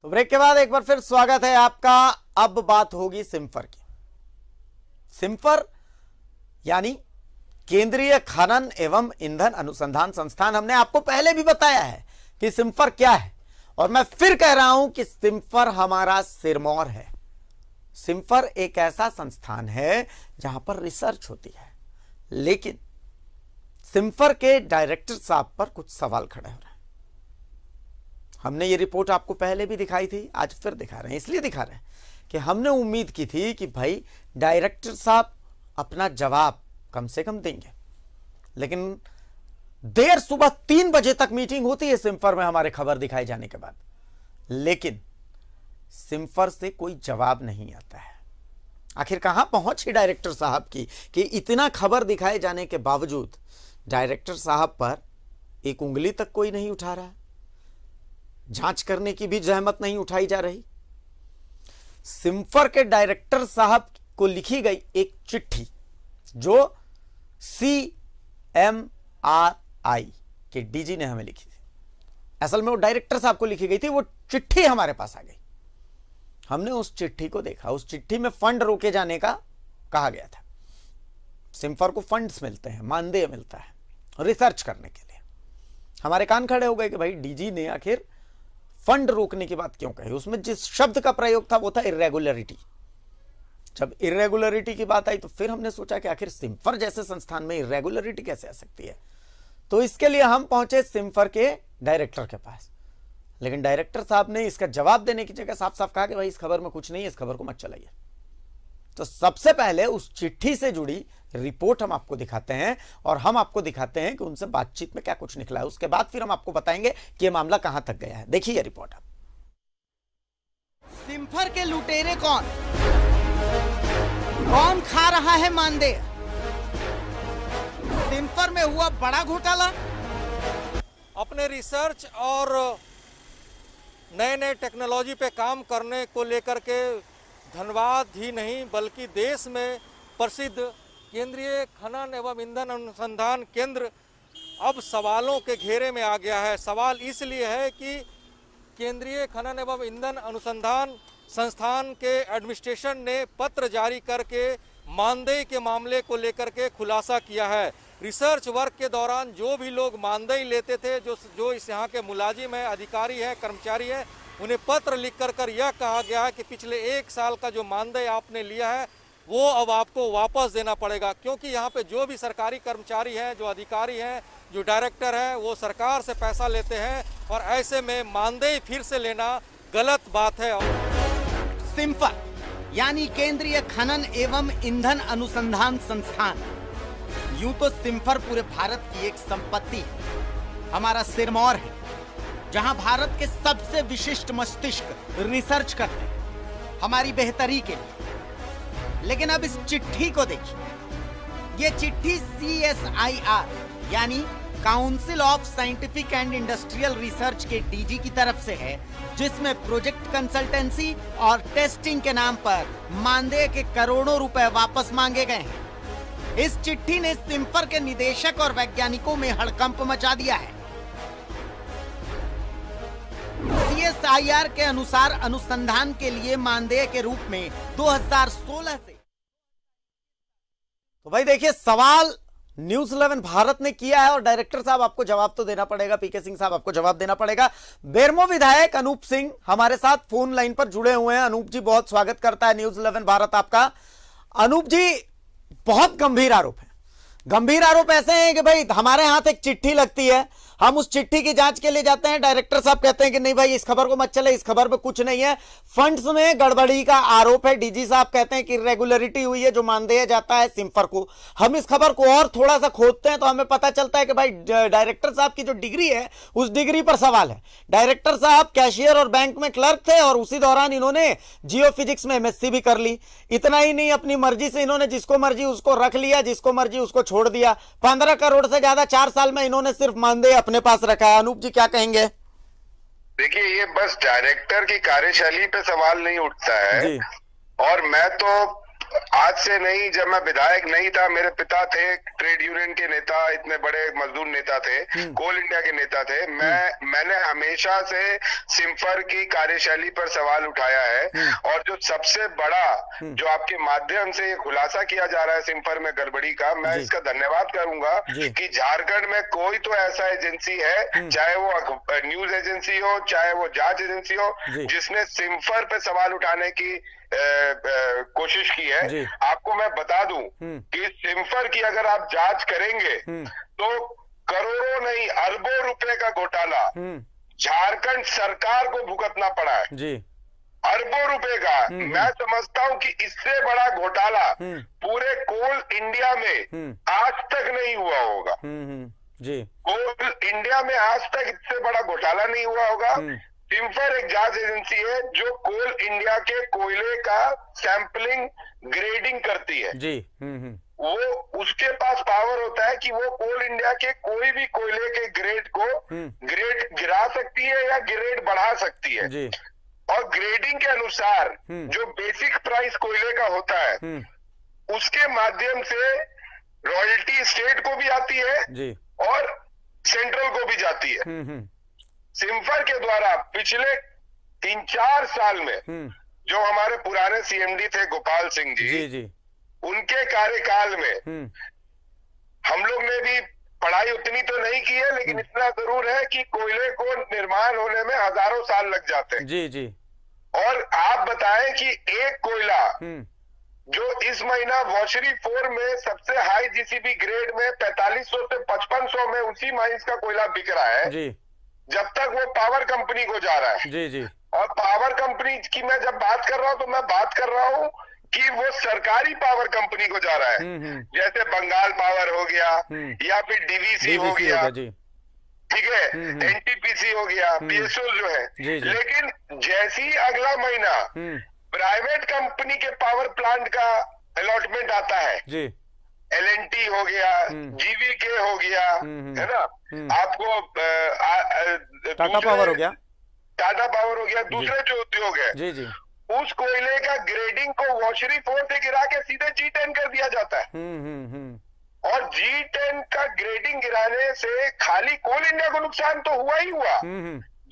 तो ब्रेक के बाद एक बार फिर स्वागत है आपका। अब बात होगी सिम्फर की। सिम्फर यानी केंद्रीय खनन एवं ईंधन अनुसंधान संस्थान। हमने आपको पहले भी बताया है कि सिम्फर क्या है, और मैं फिर कह रहा हूं कि सिम्फर हमारा सिरमौर है। सिम्फर एक ऐसा संस्थान है जहां पर रिसर्च होती है, लेकिन सिम्फर के डायरेक्टर साहब पर कुछ सवाल खड़े हो रहे हैं। हमने ये रिपोर्ट आपको पहले भी दिखाई थी, आज फिर दिखा रहे हैं। इसलिए दिखा रहे हैं कि हमने उम्मीद की थी कि भाई डायरेक्टर साहब अपना जवाब कम से कम देंगे, लेकिन देर सुबह 3 बजे तक मीटिंग होती है सिम्फर में हमारे खबर दिखाए जाने के बाद, लेकिन सिम्फर से कोई जवाब नहीं आता है। आखिर कहां पहुंची डायरेक्टर साहब की कि इतना खबर दिखाए जाने के बावजूद डायरेक्टर साहब पर एक उंगली तक कोई नहीं उठा रहा है, जांच करने की भी जहमत नहीं उठाई जा रही। सिम्फर के डायरेक्टर साहब को लिखी गई एक चिट्ठी जो CMRI के डीजी ने हमें लिखी थी, असल में वो डायरेक्टर साहब को लिखी गई थी। वो चिट्ठी हमारे पास आ गई, हमने उस चिट्ठी को देखा। उस चिट्ठी में फंड रोके जाने का कहा गया था। सिम्फर को फंड्स मिलते हैं, मानदेय मिलता है रिसर्च करने के लिए। हमारे कान खड़े हो गए कि भाई डीजी ने आखिर फंड रोकने की बात क्यों कही। उसमें जिस शब्द का प्रयोग था वो था इरेगुलरिटी। जब इरेगुलरिटी की बात आई तो फिर हमने सोचा कि आखिर सिम्फर जैसे संस्थान में इरेगुलरिटी कैसे आ सकती है। तो इसके लिए हम पहुंचे सिम्फर के डायरेक्टर के पास, लेकिन डायरेक्टर साहब ने इसका जवाब देने की जगह साफ साफ कहा कि भाई इस खबर में कुछ नहीं है, इस खबर को मत चलाइए। तो सबसे पहले उस चिट्ठी से जुड़ी रिपोर्ट हम आपको दिखाते हैं, और हम आपको दिखाते हैं कि उनसे बातचीत में क्या कुछ निकला है। उसके बाद फिर हम आपको बताएंगे कि यह मामला कहां तक गया है। देखिए रिपोर्ट। सिम्फर के लुटेरे कौन खा रहा है मानदेय? सिम्फर में हुआ बड़ा घोटाला। अपने रिसर्च और नए नए टेक्नोलॉजी पे काम करने को लेकर के धनबाद ही नहीं बल्कि देश में प्रसिद्ध केंद्रीय खनन एवं ईंधन अनुसंधान केंद्र अब सवालों के घेरे में आ गया है। सवाल इसलिए है कि केंद्रीय खनन एवं ईंधन अनुसंधान संस्थान के एडमिनिस्ट्रेशन ने पत्र जारी करके मानदेय के मामले को लेकर के खुलासा किया है। रिसर्च वर्क के दौरान जो भी लोग मानदेय लेते थे, जो इस यहाँ के मुलाजिम हैं, अधिकारी हैं, कर्मचारी हैं, उन्हें पत्र लिख कर यह कहा गया है कि पिछले 1 साल का जो मानदेय आपने लिया है वो अब आपको वापस देना पड़ेगा, क्योंकि यहाँ पे जो भी सरकारी कर्मचारी हैं, जो अधिकारी हैं, जो डायरेक्टर हैं, वो सरकार से पैसा लेते हैं, और ऐसे में मानदेय फिर से लेना गलत बात है। सिम्फर यानी केंद्रीय खनन एवं ईंधन अनुसंधान संस्थान। यूं तो सिम्फर पूरे भारत की एक संपत्ति है, हमारा सिरमौर है, जहां भारत के सबसे विशिष्ट मस्तिष्क रिसर्च करते हैं हमारी बेहतरी के लिए। लेकिन अब इस चिट्ठी को देखिए। ये चिट्ठी CSIR यानी council of scientific and industrial research के डीजी की तरफ से है, जिसमें प्रोजेक्ट कंसल्टेंसी और टेस्टिंग के नाम पर मानदेय के करोड़ों रुपए वापस मांगे गए हैं। इस चिट्ठी ने सिम्फर के निदेशक और वैज्ञानिकों में हड़कंप मचा दिया है। CSIR के अनुसार अनुसंधान के लिए मानदेय के रूप में 2016 से। तो भाई देखिए, सवाल न्यूज़ 11 भारत ने किया है और डायरेक्टर साहब आपको जवाब तो देना पड़ेगा। पीके सिंह साहब आपको जवाब देना पड़ेगा। बेरमो विधायक अनूप सिंह हमारे साथ फोन लाइन पर जुड़े हुए हैं। अनूप जी, बहुत स्वागत करता है न्यूज़ 11 भारत आपका। अनूप जी, बहुत गंभीर आरोप है। गंभीर आरोप ऐसे हैं कि भाई हमारे हाथ एक चिट्ठी लगती है, हम उस चिट्ठी की जांच के लिए जाते हैं, डायरेक्टर साहब कहते हैं कि नहीं भाई इस खबर को मत चले, इस खबर में कुछ नहीं है, फंड्स में गड़बड़ी का आरोप है। डीजी साहब कहते हैं कि इरेगुलरिटी हुई है जो मानदेय जाता है सिम्फर को। हम इस खबर को और थोड़ा सा खोदते हैं तो हमें पता चलता है कि भाई डायरेक्टर साहब की जो डिग्री है उस डिग्री पर सवाल है। डायरेक्टर साहब कैशियर और बैंक में क्लर्क थे और उसी दौरान इन्होंने जियोफिजिक्स में MSc भी कर ली। इतना ही नहीं, अपनी मर्जी से इन्होंने जिसको मर्जी उसको रख लिया, जिसको मर्जी उसको छोड़ दिया। 15 करोड़ से ज्यादा 4 साल में इन्होंने सिर्फ मानदेय अपने पास रखा है। अनूप जी, क्या कहेंगे? देखिए, ये बस डायरेक्टर की कार्यशैली पे सवाल नहीं उठता है, और मैं तो आज से नहीं, जब मैं विधायक नहीं था, मेरे पिता थे ट्रेड यूनियन के नेता, इतने बड़े मजदूर नेता थे, कोल इंडिया के नेता थे। मैंने हमेशा से सिम्फर की कार्यशैली पर सवाल उठाया है, और जो सबसे बड़ा जो आपके माध्यम से खुलासा किया जा रहा है सिम्फर में गड़बड़ी का, मैं इसका धन्यवाद करूंगा कि झारखंड में कोई तो ऐसा एजेंसी है, चाहे वो न्यूज एजेंसी हो, चाहे वो जांच एजेंसी हो, जिसने सिम्फर पे सवाल उठाने की कोशिश की है। आपको मैं बता दूं कि सिम्फर की अगर आप जांच करेंगे तो करोड़ों नहीं अरबों रुपए का घोटाला झारखंड सरकार को भुगतना पड़ा है जी, अरबों रुपए का। मैं समझता हूं कि इससे बड़ा घोटाला पूरे कोल इंडिया में आज तक नहीं हुआ होगा जी। कोल इंडिया में आज तक इससे बड़ा घोटाला नहीं हुआ होगा। सिम्फर एक जांच एजेंसी है जो कोल इंडिया के कोयले का सैंपलिंग ग्रेडिंग करती है जी। वो उसके पास पावर होता है कि वो कोल इंडिया के कोई भी कोयले के ग्रेड को ग्रेड गिरा सकती है या ग्रेड बढ़ा सकती है जी। और ग्रेडिंग के अनुसार जो बेसिक प्राइस कोयले का होता है उसके माध्यम से रॉयल्टी स्टेट को भी आती है जी और सेंट्रल को भी जाती है। सिम्फर के द्वारा पिछले 3-4 साल में जो हमारे पुराने सीएमडी थे गोपाल सिंह जी, उनके कार्यकाल में हम लोग ने भी पढ़ाई उतनी तो नहीं की है, लेकिन इतना जरूर है कि कोयले को निर्माण होने में हजारों साल लग जाते हैं जी जी। और आप बताएं कि एक कोयला जो इस महीना वॉशरी 4 में सबसे हाई जीसीबी ग्रेड में 4500 से 5500 में उसी माइंस का कोयला बिक रहा है जी, जब तक वो पावर कंपनी को जा रहा है जी जी। और पावर कंपनी की मैं जब बात कर रहा हूँ तो मैं बात कर रहा हूँ कि वो सरकारी पावर कंपनी को जा रहा है, जैसे बंगाल पावर हो गया या फिर डीवीसी हो गया, ठीक है, एनटीपीसी हो गया, पीएसओ जो है जी जी। लेकिन जैसे ही अगला महीना प्राइवेट कंपनी के पावर प्लांट का अलॉटमेंट आता है जी, एलएनटी हो गया, जीवीके हो गया, है ना, आपको टाटा पावर हो गया, टाटा पावर हो गया, दूसरे जो उद्योग है जी जी, उस कोयले का ग्रेडिंग को वॉशरी 4 से गिरा के सीधे G10 कर दिया जाता है। और G10 का ग्रेडिंग गिराने से खाली कोल इंडिया को नुकसान तो हुआ ही हुआ,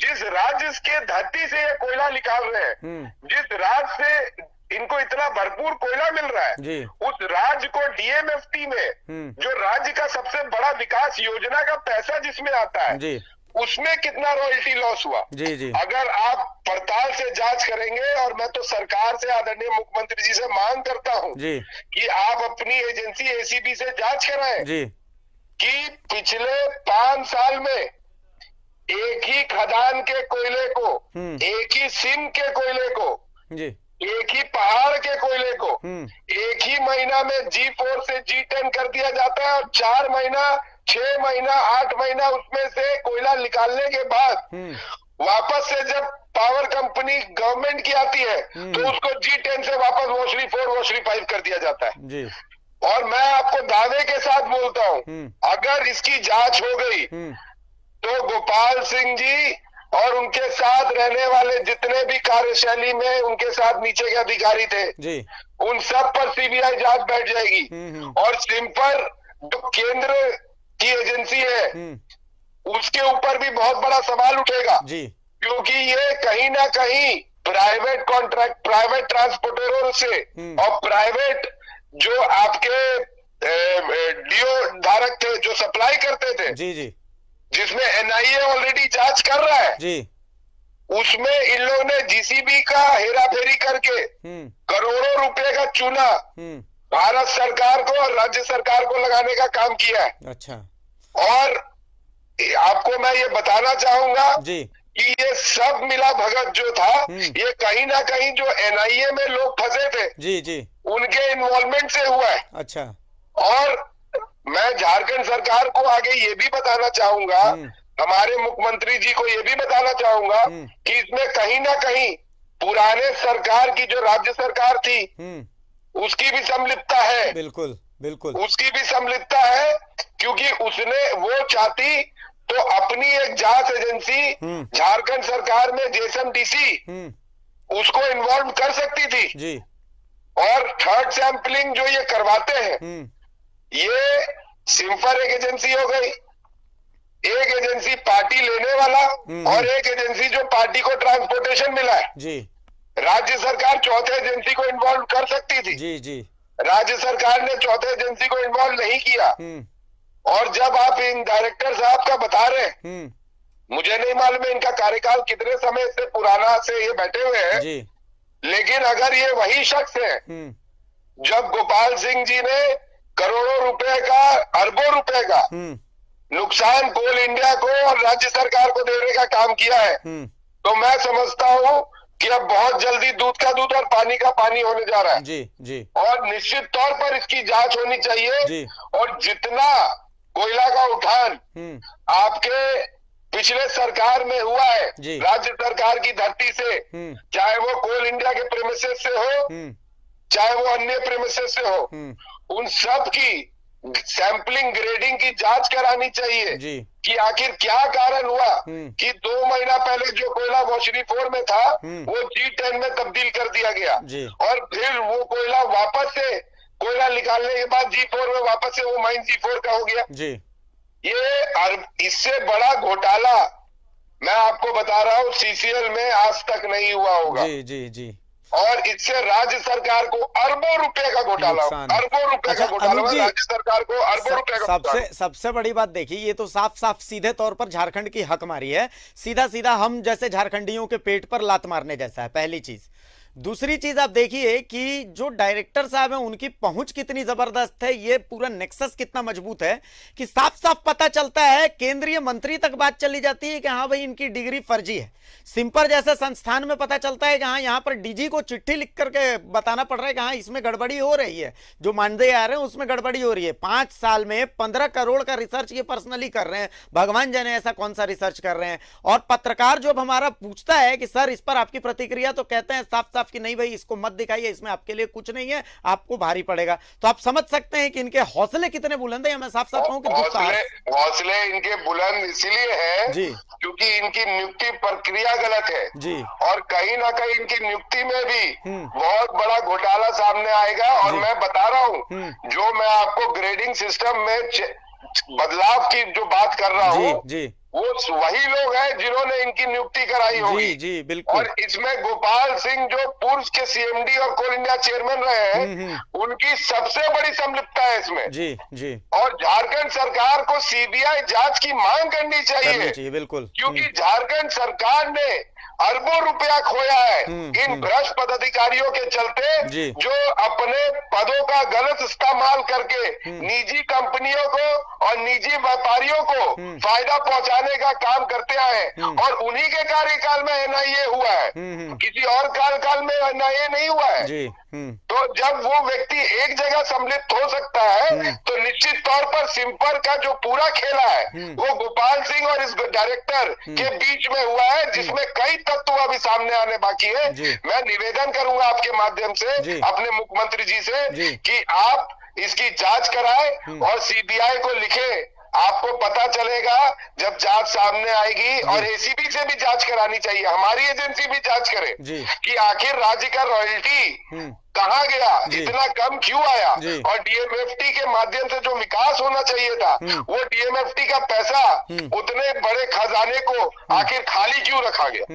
जिस राज्य के धरती से ये कोयला निकाल रहे हैं, जिस राज्य से इनको इतना भरपूर कोयला मिल रहा है जी, उस राज्य को डीएमएफटी में जो राज्य का सबसे बड़ा विकास योजना का पैसा जिसमें आता है जी, उसमें कितना रॉयल्टी लॉस हुआ जी जी। अगर आप पड़ताल से जांच करेंगे, और मैं तो सरकार से आदरणीय मुख्यमंत्री जी से मांग करता हूं जी कि आप अपनी एजेंसी एसीबी से जांच कराएं जी कि पिछले 5 साल में एक ही खदान के कोयले को, एक ही सिम के कोयले को जी, एक ही पहाड़ के कोयले को एक ही महीना में G4 से G10 कर दिया जाता है, और 4 महीना 6 महीना 8 महीना उसमें से कोयला निकालने के बाद वापस से जब पावर कंपनी गवर्नमेंट की आती है तो उसको G10 से वापस वॉशरी 4 वॉशरी 5 कर दिया जाता है जी। और मैं आपको दावे के साथ बोलता हूं, अगर इसकी जांच हो गई तो गोपाल सिंह जी और उनके साथ रहने वाले जितने भी कार्यशैली में उनके साथ नीचे के अधिकारी थे जी, उन सब पर सीबीआई जांच बैठ जाएगी। और सिम्फर जो केंद्र की एजेंसी है उसके ऊपर भी बहुत बड़ा सवाल उठेगा जी, क्योंकि ये कहीं ना कहीं प्राइवेट कॉन्ट्रैक्ट, प्राइवेट ट्रांसपोर्टरों से और प्राइवेट जो आपके डीओ धारक थे जो सप्लाई करते थे जी जी, जिसमें एनआईए ऑलरेडी जांच कर रहा है जी, उसमें इन लोगों ने जीसीबी का हेराफेरी करके करोड़ों रुपए का चूना भारत सरकार को और राज्य सरकार को लगाने का काम किया है। अच्छा, और आपको मैं ये बताना चाहूंगा जी कि ये सब मिला भगत जो था ये कहीं ना कहीं जो एनआईए में लोग फंसे थे जी जी, उनके इन्वॉल्वमेंट से हुआ है। अच्छा, और मैं झारखंड सरकार को आगे ये भी बताना चाहूंगा, हमारे मुख्यमंत्री जी को ये भी बताना चाहूंगा कि इसमें कहीं ना कहीं पुराने सरकार की जो राज्य सरकार थी उसकी भी सम्मिलितता है। बिल्कुल बिल्कुल, उसकी भी सम्मिलितता है, क्योंकि उसने वो चाहती तो अपनी एक जांच एजेंसी झारखंड सरकार में जेएसएमडीसी उसको इन्वॉल्व कर सकती थी जी, और थर्ड सैंपलिंग जो ये करवाते हैं, ये सिम्फर एक एजेंसी हो गई, एक एजेंसी पार्टी लेने वाला, और एक एजेंसी जो पार्टी को ट्रांसपोर्टेशन मिला है जी। राज्य सरकार चौथे एजेंसी को इन्वॉल्व कर सकती थी जी जी। राज्य सरकार ने चौथे एजेंसी को इन्वॉल्व नहीं किया। और जब आप इन डायरेक्टर साहब का बता रहे हैं, मुझे नहीं मालूम है इनका कार्यकाल कितने समय से पुराना से ये बैठे हुए हैं जी। लेकिन अगर ये वही शख्स है जब गोपाल सिंह जी ने करोड़ों रुपए का, अरबों रुपए का नुकसान कोल इंडिया को और राज्य सरकार को देने का काम किया है, तो मैं समझता हूं कि अब बहुत जल्दी दूध का दूध और पानी का पानी होने जा रहा है जी जी। और निश्चित तौर पर इसकी जांच होनी चाहिए जी। और जितना कोयला का उठान आपके पिछले सरकार में हुआ है राज्य सरकार की धरती से, चाहे वो कोल इंडिया के प्रेमिसेस से हो, चाहे वो अन्य प्रेमिसेस से हो, उन सब की सैंपलिंग ग्रेडिंग की जांच करानी चाहिए जी। कि आखिर क्या कारण हुआ कि 2 महीना पहले जो कोयला वॉशरी 4 में था वो G10 में तब्दील कर दिया गया जी। और फिर वो कोयला वापस से कोयला निकालने के बाद G4 में वापस से वो माइन G4 का हो गया जी। ये इससे बड़ा घोटाला मैं आपको बता रहा हूँ CCL में आज तक नहीं हुआ होगा जी जी जी। और इससे राज्य सरकार को अरबों रुपए का घोटाला, अरबों रुपए का घोटाला, राज्य सरकार को अरबों रुपए का सबसे बड़ी बात देखिए, ये तो साफ साफ सीधे तौर पर झारखंड की हकमारी है, सीधा सीधा हम जैसे झारखंडियों के पेट पर लात मारने जैसा है, पहली चीज। दूसरी चीज आप देखिए कि जो डायरेक्टर साहब हैं उनकी पहुंच कितनी जबरदस्त है, ये पूरा नेक्सस कितना मजबूत है कि साफ साफ पता चलता है, केंद्रीय मंत्री तक बात चली जाती है कि हाँ भाई इनकी डिग्री फर्जी है। सिम्फर जैसे संस्थान में पता चलता है कि हाँ यहाँ पर डीजी को चिट्ठी लिख करके बताना पड़ रहा है कि हाँ इसमें गड़बड़ी हो रही है, जो मानदेय आ रहे हैं उसमें गड़बड़ी हो रही है। 5 साल में 15 करोड़ का रिसर्च ये पर्सनली कर रहे हैं, भगवान जाने ऐसा कौन सा रिसर्च कर रहे हैं। और पत्रकार जो हमारा पूछता है कि सर इस पर आपकी प्रतिक्रिया, तो कहते हैं साफ साफ कि नहीं भाई इसको मत दिखाइए, इसमें आपके लिए कुछ नहीं है, आपको भारी पड़ेगा। तो आप समझ सकते हैं कि इनके हौसले कितने बुलंद है। मैं साफ साफ कहूं कि हौसले इनके बुलंद इसलिए है क्योंकि इनकी नियुक्ति प्रक्रिया गलत है जी। और कहीं ना कहीं इनकी नियुक्ति में भी बहुत बड़ा घोटाला सामने आएगा। और मैं बता रहा हूँ, जो मैं आपको ग्रेडिंग सिस्टम में बदलाव की जो बात कर रहा हूँ वो वही लोग हैं जिन्होंने इनकी नियुक्ति कराई होगी जी, जी, बिल्कुल। और इसमें गोपाल सिंह जो पूर्व के CMD और कोल इंडिया चेयरमैन रहे हैं, उनकी सबसे बड़ी संलिप्तता है इसमें जी जी। और झारखंड सरकार को CBI जांच की मांग करनी चाहिए बिल्कुल, क्योंकि झारखंड सरकार ने अरबों रुपया खोया है इन भ्रष्ट पदाधिकारियों के चलते, जो अपने पदों का गलत इस्तेमाल करके निजी कंपनियों को और निजी व्यापारियों को फायदा पहुंचाने का काम करते आए। और उन्हीं के कार्यकाल में NIA हुआ है, किसी और कार्यकाल में NIA नहीं हुआ है जी। तो जब वो व्यक्ति एक जगह सम्मिलित हो सकता है तो निश्चित तौर पर सिम्फर का जो पूरा खेला है वो गोपाल सिंह और इस डायरेक्टर के बीच में हुआ है, जिसमें कई तत्व अभी सामने आने बाकी है। मैं निवेदन करूंगा आपके माध्यम से अपने मुख्यमंत्री जी से कि आप इसकी जांच कराएं और CBI को लिखे। आपको पता चलेगा जब जांच सामने आएगी। और ACB से भी जांच करानी चाहिए, हमारी एजेंसी भी जांच करे कि आखिर राज्य का रॉयल्टी कहाँ गया, इतना कम क्यों आया। और DMFT के माध्यम से जो विकास होना चाहिए था, वो DMFT का पैसा उतने बड़े खजाने को आखिर खाली क्यों रखा गया।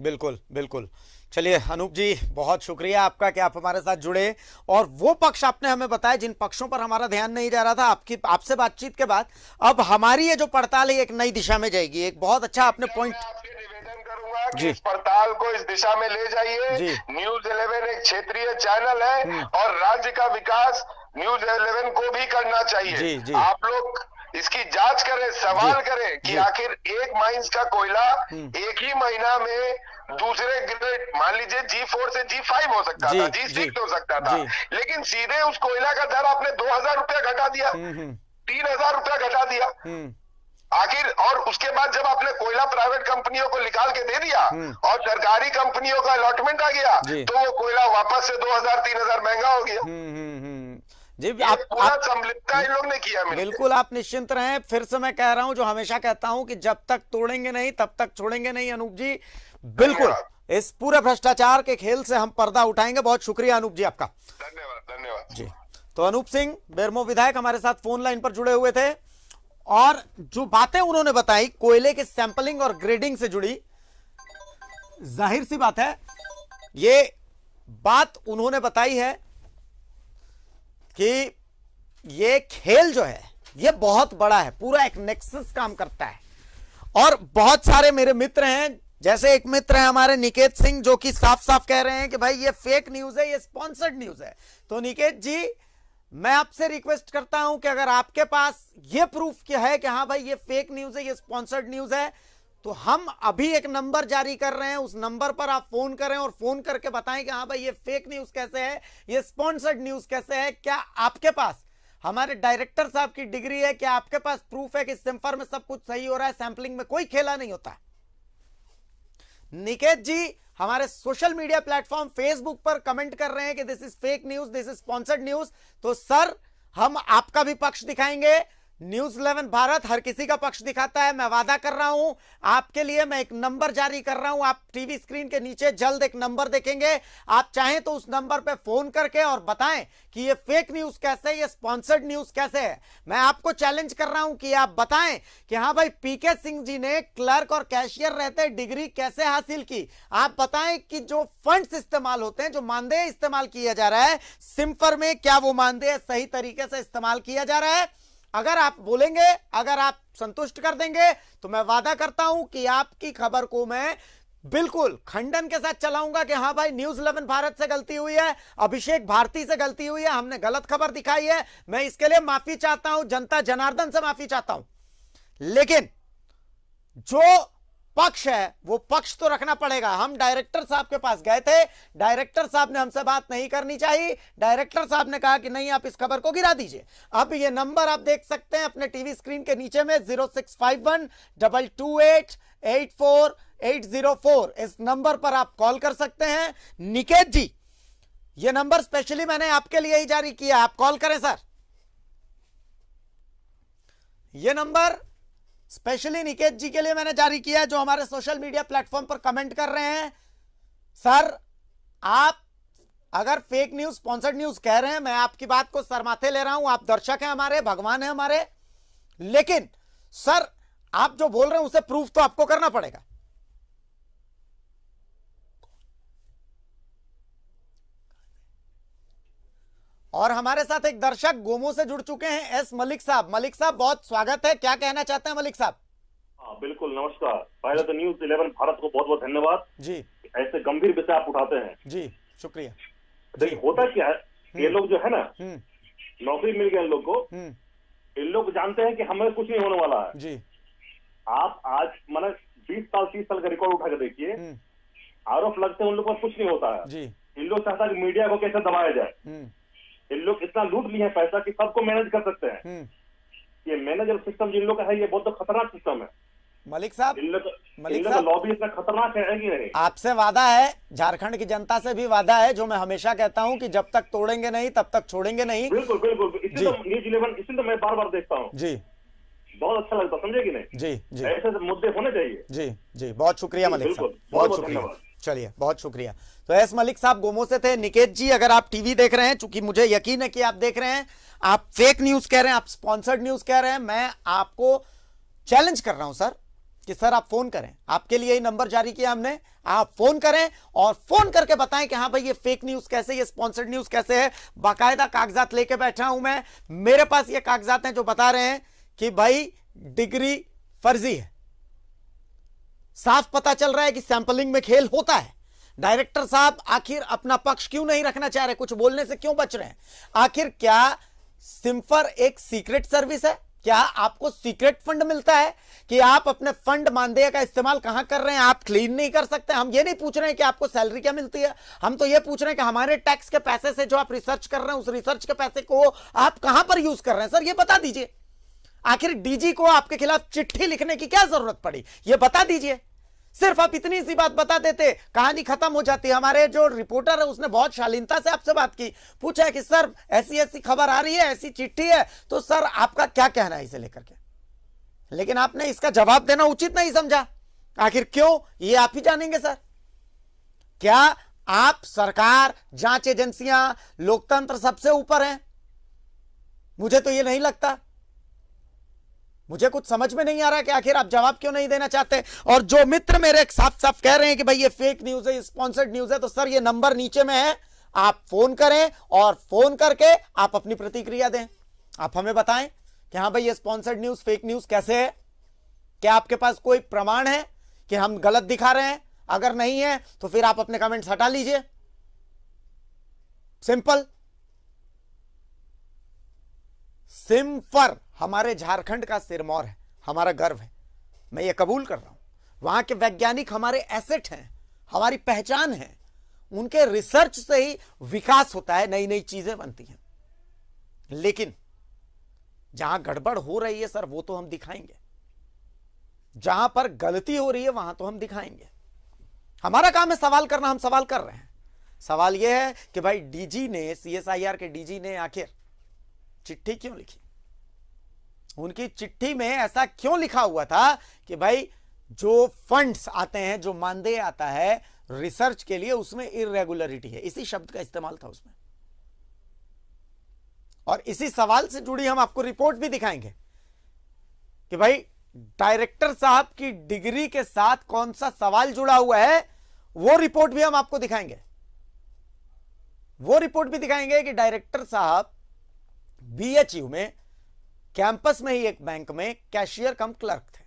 बिल्कुल बिल्कुल। चलिए अनूप जी, बहुत शुक्रिया आपका कि आप हमारे साथ जुड़े और वो पक्ष आपने हमें बताया जिन पक्षों पर हमारा ध्यान नहीं जा रहा था। आपसे बातचीत के बाद अब हमारी ये जो पड़ताल है एक नई दिशा में जाएगी। एक बहुत अच्छा आपने पॉइंट निवेदन करूंगा कि इस पड़ताल को इस दिशा में ले जाइए। News 11 एक क्षेत्रीय चैनल है और राज्य का विकास News 11 को भी करना चाहिए। आप लोग इसकी जांच करें, सवाल करें कि आखिर एक माइंस का कोयला एक ही महीना में दूसरे ग्रेड, मान लीजिए G4 से G5 हो सकता था, G6 हो सकता था, लेकिन सीधे उस कोयला का दर आपने 2000 रुपया घटा दिया, 3000 रुपया घटा दिया आखिर। और उसके बाद जब आपने कोयला प्राइवेट कंपनियों को निकाल के दे दिया और सरकारी कंपनियों का अलॉटमेंट आ गया, तो वो कोयला वापस से 2000-3000 महंगा हो गया जी। आप सम्मिलितता इन लोग ने किया। बिल्कुल आप निश्चिंत रहें। फिर से मैं कह रहा हूं, जो हमेशा कहता हूं कि जब तक तोड़ेंगे नहीं तब तक छोड़ेंगे नहीं। अनूप जी बिल्कुल इस पूरे भ्रष्टाचार के खेल से हम पर्दा उठाएंगे। बहुत शुक्रिया अनूप जी आपका। धन्यवाद धन्यवाद जी। तो अनूप सिंह बेरमो विधायक हमारे साथ फोन लाइन पर जुड़े हुए थे और जो बातें उन्होंने बताई कोयले के सैंपलिंग और ग्रेडिंग से जुड़ी, जाहिर सी बात है ये बात उन्होंने बताई है कि ये खेल जो है ये बहुत बड़ा है, पूरा एक नेक्सस काम करता है। और बहुत सारे मेरे मित्र हैं, जैसे एक मित्र है हमारे निकेत सिंह, जो कि साफ साफ कह रहे हैं कि भाई ये फेक न्यूज है, ये स्पॉन्सर्ड न्यूज है। तो निकेत जी, मैं आपसे रिक्वेस्ट करता हूं कि अगर आपके पास ये प्रूफ क्या है कि हाँ भाई ये फेक न्यूज है, ये स्पॉन्सर्ड न्यूज है, तो हम अभी एक नंबर जारी कर रहे हैं, उस नंबर पर आप फोन करें और फोन करके बताएं कि हाँ भाई ये फेक न्यूज कैसे है, ये स्पॉन्सर्ड न्यूज कैसे है। क्या आपके पास हमारे डायरेक्टर साहब की डिग्री है? क्या आपके पास प्रूफ है कि सिम्फर में सब कुछ सही हो रहा है, सैंपलिंग में कोई खेला नहीं होता? निकेत जी हमारे सोशल मीडिया प्लेटफॉर्म फेसबुक पर कमेंट कर रहे हैं कि this is fake news, this is sponsored news. तो सर हम आपका भी पक्ष दिखाएंगे। न्यूज 11 भारत हर किसी का पक्ष दिखाता है। मैं वादा कर रहा हूं आपके लिए, मैं एक नंबर जारी कर रहा हूं, आप टीवी स्क्रीन के नीचे जल्द एक नंबर देखेंगे। आप चाहें तो उस नंबर पे फोन करके और बताएं कि ये फेक न्यूज कैसे है, ये स्पॉन्सर्ड न्यूज कैसे है। मैं आपको चैलेंज कर रहा हूं कि आप बताएं कि हाँ भाई पीके सिंह जी ने क्लर्क और कैशियर रहते डिग्री कैसे हासिल की। आप बताएं कि जो फंड्स इस्तेमाल होते हैं, जो मानदेय इस्तेमाल किया जा रहा है सिम्फर में, क्या वो मानदेय सही तरीके से इस्तेमाल किया जा रहा है? अगर आप बोलेंगे, अगर आप संतुष्ट कर देंगे, तो मैं वादा करता हूं कि आपकी खबर को मैं बिल्कुल खंडन के साथ चलाऊंगा कि हाँ भाई न्यूज 11 भारत से गलती हुई है, अभिषेक भारती से गलती हुई है, हमने गलत खबर दिखाई है। मैं इसके लिए माफी चाहता हूं, जनता जनार्दन से माफी चाहता हूं। लेकिन जो पक्ष है वो पक्ष तो रखना पड़ेगा। हम डायरेक्टर साहब के पास गए थे, डायरेक्टर साहब ने हमसे बात नहीं करनी चाहिए। डायरेक्टर साहब ने कहा कि नहीं, आप इस खबर को गिरा दीजिए। अब ये नंबर आप देख सकते हैं अपने टीवी स्क्रीन के नीचे में, 065122884804। इस नंबर पर आप कॉल कर सकते हैं। निकेत जी, ये नंबर स्पेशली मैंने आपके लिए ही जारी किया, आप कॉल करें सर। ये नंबर स्पेशली निकेत जी के लिए मैंने जारी किया है, जो हमारे सोशल मीडिया प्लेटफॉर्म पर कमेंट कर रहे हैं। सर आप अगर फेक न्यूज, स्पॉन्सर्ड न्यूज कह रहे हैं, मैं आपकी बात को सर माथे ले रहा हूं, आप दर्शक हैं हमारे, भगवान है हमारे, लेकिन सर आप जो बोल रहे हैं उसे प्रूफ तो आपको करना पड़ेगा। और हमारे साथ एक दर्शक गोमो से जुड़ चुके हैं, एस मलिक साहब। मलिक साहब बहुत स्वागत है, क्या कहना चाहते हैं मलिक साहब? हाँ बिल्कुल, नमस्कार। पहले तो न्यूज 11 भारत को बहुत बहुत धन्यवाद जी, ऐसे गंभीर विषय आप उठाते हैं। जी शुक्रिया। देखिए होता क्या है, ये लोग जो है ना, नौकरी मिल गया इन लोग को, इन लोग जानते हैं कि हमें कुछ नहीं होने वाला है जी। आप आज माना 20 साल 30 साल का रिकॉर्ड उठा के देखिए, आरोप लगते हैं उन लोग को कुछ नहीं होता है जी। इन लोग चाहता है कि मीडिया को कैसे दबाया जाए। इन लोग इतना लूट लिए हैं पैसा कि सबको मैनेज कर सकते हैं। ये मैनेजर सिस्टम जिन लोग का है, ये बहुत खतरनाक सिस्टम है। मलिक साहब, मलिक साहब लॉबी इतना खतरनाक है कि नहीं? आपसे वादा है, झारखंड की जनता से भी वादा है, जो मैं हमेशा कहता हूं कि जब तक तोड़ेंगे नहीं तब तक छोड़ेंगे नहीं। बिल्कुल बिल्कुल, इसी तो न्यूज 11 इसी तो मैं बार बार देखता हूँ जी, बहुत अच्छा लगता, समझे कि नहीं? जी जी, ऐसे मुद्दे होने चाहिए। जी जी, बहुत शुक्रिया मलिक साहब, बहुत शुक्रिया। चलिए, बहुत शुक्रिया। तो एस मलिक साहब गोमो से थे। निकेत जी, अगर आप टीवी देख रहे हैं, चूंकि मुझे यकीन है कि आप देख रहे हैं, आप फेक न्यूज कह रहे हैं, आप स्पॉन्सर्ड न्यूज कह रहे हैं, मैं आपको चैलेंज कर रहा हूं सर कि सर आप फोन करें। आपके लिए ही नंबर जारी किया हमने, आप फोन करें और फोन करके बताएं कि हाँ भाई ये फेक न्यूज कैसे, ये स्पॉन्सर्ड न्यूज कैसे है। बाकायदा कागजात लेके बैठा हूं मैं, मेरे पास ये कागजात हैं जो बता रहे हैं कि भाई डिग्री फर्जी है। साफ पता चल रहा है कि सैंपलिंग में खेल होता है। डायरेक्टर साहब आखिर अपना पक्ष क्यों नहीं रखना चाह रहे, कुछ बोलने से क्यों बच रहे हैं? आखिर क्या सिम्फर एक सीक्रेट सर्विस है? क्या आपको सीक्रेट फंड मिलता है कि आप अपने फंड मानदेय का इस्तेमाल कहां कर रहे हैं आप क्लीन नहीं कर सकते? हम ये नहीं पूछ रहे हैं कि आपको सैलरी क्या मिलती है, हम तो ये पूछ रहे हैं कि हमारे टैक्स के पैसे से जो आप रिसर्च कर रहे हैं, उस रिसर्च के पैसे को आप कहां पर यूज कर रहे हैं? सर ये बता दीजिए। आखिर डीजी को आपके खिलाफ चिट्ठी लिखने की क्या जरूरत पड़ी, ये बता दीजिए। सिर्फ आप इतनी सी बात बता देते, कहानी खत्म हो जाती। हमारे जो रिपोर्टर है उसने बहुत शालीनता से आपसे बात की, पूछा है कि सर ऐसी ऐसी खबर आ रही है, ऐसी चिट्ठी है, तो सर आपका क्या कहना है इसे लेकर के? लेकिन आपने इसका जवाब देना उचित नहीं समझा। आखिर क्यों, ये आप ही जानेंगे सर। क्या आप, सरकार, जांच एजेंसियां, लोकतंत्र सबसे ऊपर हैं? मुझे तो ये नहीं लगता। मुझे कुछ समझ में नहीं आ रहा कि आखिर आप जवाब क्यों नहीं देना चाहते। और जो मित्र मेरे साफ साफ कह रहे हैं कि भाई ये फेक न्यूज है, स्पॉन्सर्ड न्यूज है, तो सर ये नंबर नीचे में है, आप फोन करें और फोन करके आप अपनी प्रतिक्रिया दें। आप हमें बताएं कि हाँ भाई ये स्पॉन्सर्ड न्यूज, फेक न्यूज कैसे है। क्या आपके पास कोई प्रमाण है कि हम गलत दिखा रहे हैं? अगर नहीं है तो फिर आप अपने कमेंट्स हटा लीजिए। सिंपल। सिम्फर हमारे झारखंड का सिरमौर है, हमारा गर्व है, मैं ये कबूल कर रहा हूं। वहां के वैज्ञानिक हमारे एसेट हैं, हमारी पहचान है। उनके रिसर्च से ही विकास होता है, नई नई चीजें बनती हैं। लेकिन जहां गड़बड़ हो रही है सर, वो तो हम दिखाएंगे। जहां पर गलती हो रही है वहां तो हम दिखाएंगे। हमारा काम है सवाल करना, हम सवाल कर रहे हैं। सवाल यह है कि भाई डीजी ने, सीएसआईआर के डीजी ने आखिर चिट्ठी क्यों लिखी? उनकी चिट्ठी में ऐसा क्यों लिखा हुआ था कि भाई जो फंड्स आते हैं, जो मानदेय आता है रिसर्च के लिए, उसमें इरेगुलरिटी है। इसी शब्द का इस्तेमाल था उसमें। और इसी सवाल से जुड़ी हम आपको रिपोर्ट भी दिखाएंगे कि भाई डायरेक्टर साहब की डिग्री के साथ कौन सा सवाल जुड़ा हुआ है। वो रिपोर्ट भी हम आपको दिखाएंगे। वो रिपोर्ट भी दिखाएंगे कि डायरेक्टर साहब बीएचयू में कैंपस में ही एक बैंक में कैशियर कम क्लर्क थे।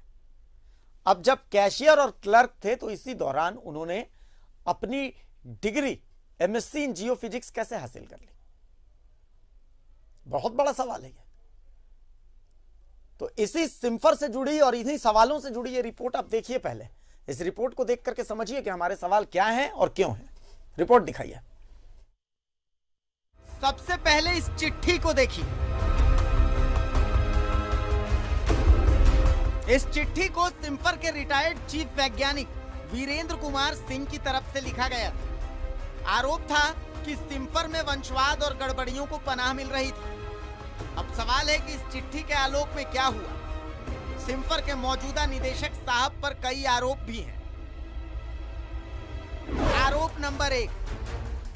अब जब कैशियर और क्लर्क थे तो इसी दौरान उन्होंने अपनी डिग्री एमएससी इन जियोफिजिक्स कैसे हासिल कर ली? बहुत बड़ा सवाल है ये। तो इसी सिम्फर से जुड़ी और इन्हीं सवालों से जुड़ी ये रिपोर्ट आप देखिए। पहले इस रिपोर्ट को देख करके समझिए कि हमारे सवाल क्या हैं और क्यों हैं। रिपोर्ट दिखाइए। सबसे पहले इस चिट्ठी को देखिए। इस चिट्ठी को सिम्फर के रिटायर्ड चीफ वैज्ञानिक वीरेंद्र कुमार सिंह की तरफ से लिखा गया था। आरोप था कि सिम्फर में वंशवाद और गड़बड़ियों को पनाह मिल रही थी। अब सवाल है कि इस चिट्ठी के आलोक में क्या हुआ। सिम्फर के मौजूदा निदेशक साहब पर कई आरोप भी हैं। आरोप नंबर 1,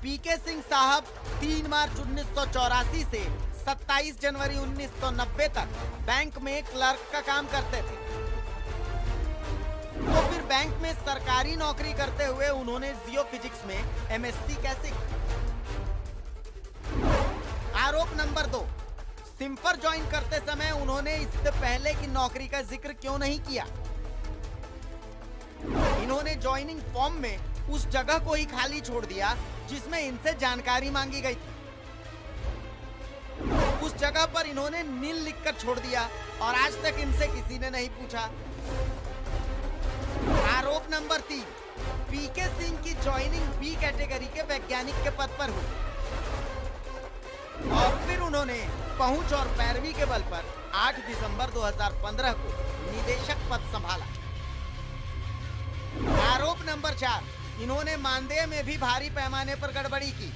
पीके सिंह साहब 3 मार्च 1984 से 27 जनवरी 1990 तक बैंक में क्लर्क का काम करते थे। तो फिर बैंक में सरकारी नौकरी करते हुए उन्होंने जियोफिजिक्स में एमएससी कैसे की? आरोप नंबर 2, सिम्फर ज्वाइन करते समय उन्होंने इससे पहले की नौकरी का जिक्र क्यों नहीं किया? इन्होंने ज्वाइनिंग फॉर्म में उस जगह को ही खाली छोड़ दिया जिसमें इनसे जानकारी मांगी गई थी। उस जगह पर इन्होंने नील लिखकर छोड़ दिया और आज तक इनसे किसी ने नहीं पूछा। आरोप नंबर 3, पीके सिंह की ज्वाइनिंग बी कैटेगरी के वैज्ञानिक के पद पर हुई और फिर उन्होंने पहुंच और पैरवी के बल पर 8 दिसंबर 2015 को निदेशक पद संभाला। आरोप नंबर 4, इन्होंने मानदेय में भी भारी पैमाने पर गड़बड़ी की।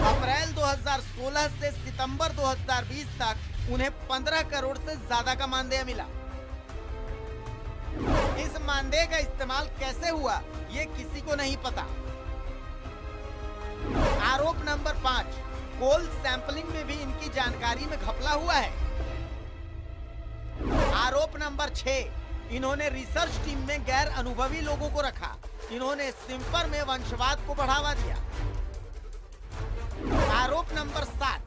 अप्रैल 2016 से सितंबर 2020 तक उन्हें 15 करोड़ से ज्यादा का मानदेय मिला। इस मानदेय का इस्तेमाल कैसे हुआ ये किसी को नहीं पता। आरोप नंबर 5, कोल सैंपलिंग में भी इनकी जानकारी में घपला हुआ है। आरोप नंबर 6, इन्होंने रिसर्च टीम में गैर अनुभवी लोगों को रखा। इन्होंने सिम्फर में वंशवाद को बढ़ावा दिया। आरोप नंबर 7,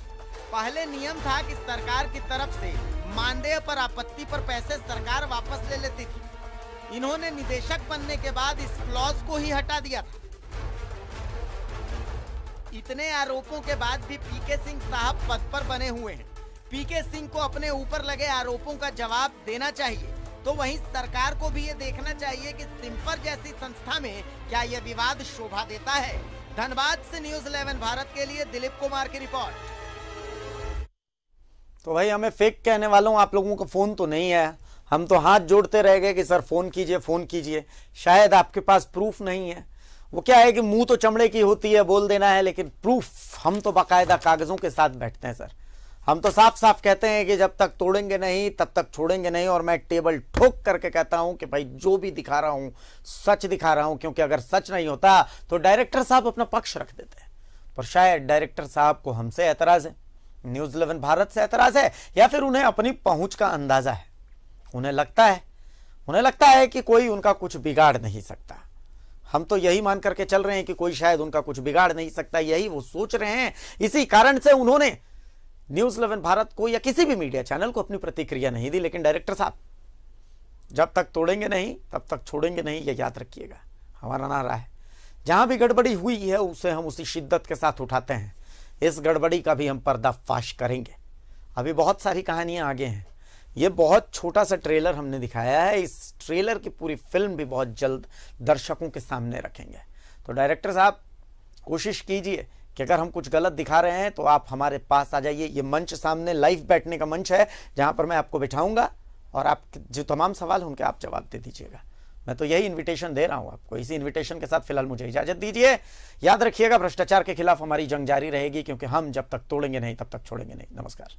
पहले नियम था कि सरकार की तरफ से मानदेय पर आपत्ति पर पैसे सरकार वापस ले लेती थी। इन्होंने निदेशक बनने के बाद इस क्लॉज को ही हटा दिया था। इतने आरोपों के बाद भी पीके सिंह साहब पद पर बने हुए हैं। पीके सिंह को अपने ऊपर लगे आरोपों का जवाब देना चाहिए। तो वहीं सरकार को भी ये देखना चाहिए कि सिम्फर जैसी संस्था में क्या यह विवाद शोभा देता है। धनबाद से न्यूज़ 11 भारत के लिए दिलीप कुमार की रिपोर्ट। तो भाई हमें फेक कहने वालों आप लोगों का फोन तो नहीं है। हम तो हाथ जोड़ते रह गए कि सर फोन कीजिए, फोन कीजिए। शायद आपके पास प्रूफ नहीं है। वो क्या है कि मुंह तो चमड़े की होती है, बोल देना है, लेकिन प्रूफ हम तो बाकायदा कागजों के साथ बैठते हैं सर। हम तो साफ साफ कहते हैं कि जब तक तोड़ेंगे नहीं तब तक छोड़ेंगे नहीं। और मैं टेबल ठोक करके कहता हूं कि भाई जो भी दिखा रहा हूं सच दिखा रहा हूं, क्योंकि अगर सच नहीं होता तो डायरेक्टर साहब अपना पक्ष रख देते हैं। पर शायद डायरेक्टर साहब को हमसे एतराज है, न्यूज़ 11 भारत से एतराज है, या फिर उन्हें अपनी पहुंच का अंदाजा है। उन्हें लगता है कि कोई उनका कुछ बिगाड़ नहीं सकता। हम तो यही मान करके चल रहे हैं कि कोई शायद उनका कुछ बिगाड़ नहीं सकता, यही वो सोच रहे हैं। इसी कारण से उन्होंने न्यूज़ 11 भारत को या किसी भी मीडिया चैनल को अपनी प्रतिक्रिया नहीं दी। लेकिन डायरेक्टर साहब, जब तक तोड़ेंगे नहीं तब तक छोड़ेंगे नहीं, ये याद रखिएगा, हमारा नारा है। जहां भी गड़बड़ी हुई है उसे हम उसी शिद्दत के साथ उठाते हैं। इस गड़बड़ी का भी हम पर्दाफाश करेंगे। अभी बहुत सारी कहानियां आगे हैं। ये बहुत छोटा सा ट्रेलर हमने दिखाया है, इस ट्रेलर की पूरी फिल्म भी बहुत जल्द दर्शकों के सामने रखेंगे। तो डायरेक्टर साहब, कोशिश कीजिए कि अगर हम कुछ गलत दिखा रहे हैं तो आप हमारे पास आ जाइए। ये मंच सामने लाइव बैठने का मंच है, जहां पर मैं आपको बिठाऊंगा और आप जो तमाम सवाल उनके आप जवाब दे दीजिएगा। मैं तो यही इनविटेशन दे रहा हूं आपको। इसी इनविटेशन के साथ फिलहाल मुझे इजाजत दीजिए। याद रखिएगा, भ्रष्टाचार के खिलाफ हमारी जंग जारी रहेगी, क्योंकि हम जब तक तोड़ेंगे नहीं तब तक छोड़ेंगे नहीं। नमस्कार।